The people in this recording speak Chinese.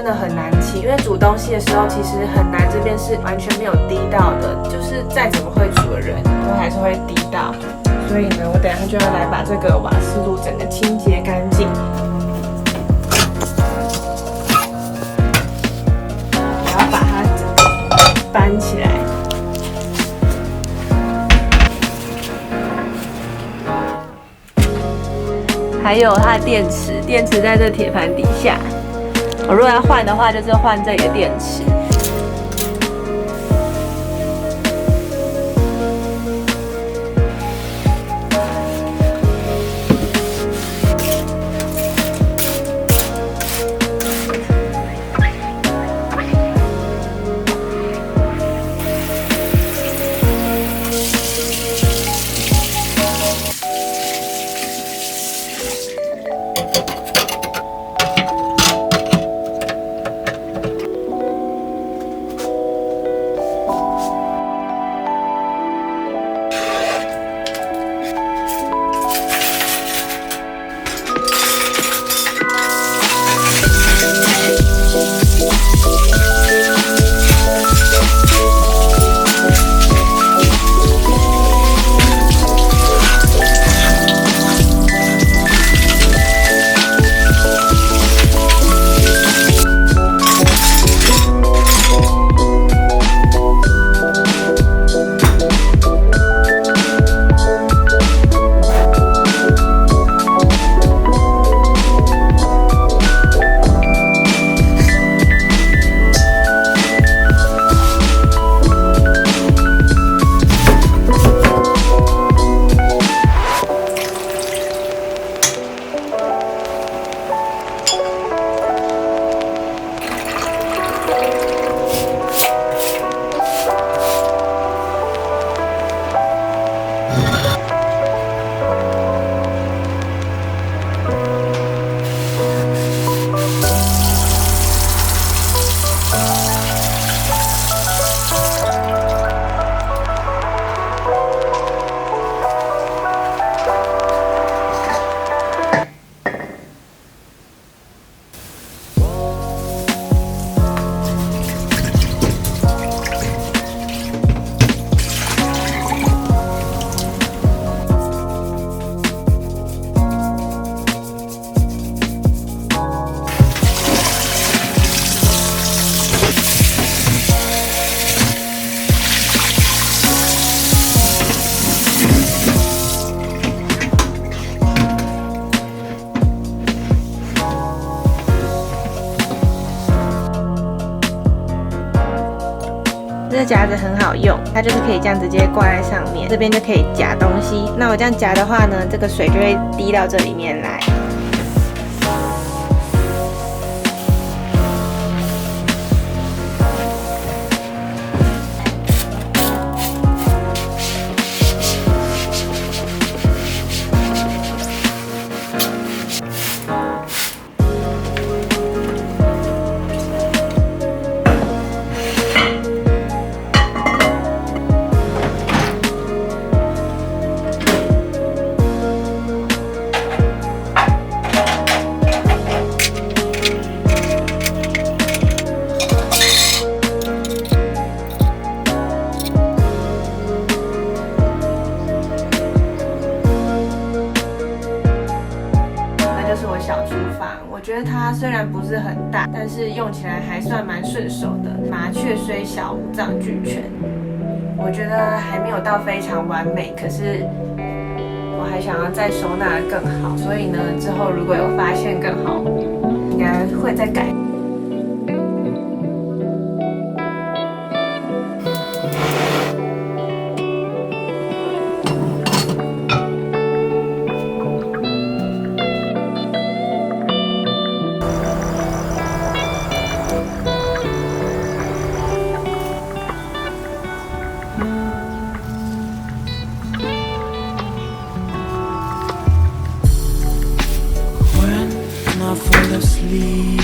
真的很难清，因为煮东西的时候其实很难，这边是完全没有滴到的，就是再怎么会煮的人都还是会滴到。所以呢，我等一下就要来把这个瓦斯炉整个清洁干净。我要把它整个搬起来。还有它的电池，电池在这铁盘底下。我如果要换的话，就是换这里的电池。这个夹子很好用，它就是可以这样直接挂在上面，这边就可以夹东西。那我这样夹的话呢，这个水就会滴到这里面来。我觉得它虽然不是很大，但是用起来还算蛮顺手的。麻雀虽小，五脏俱全。我觉得还没有到非常完美，可是我还想要再收纳得更好，所以呢，之后如果有发现更好，应该会再改。fall asleep.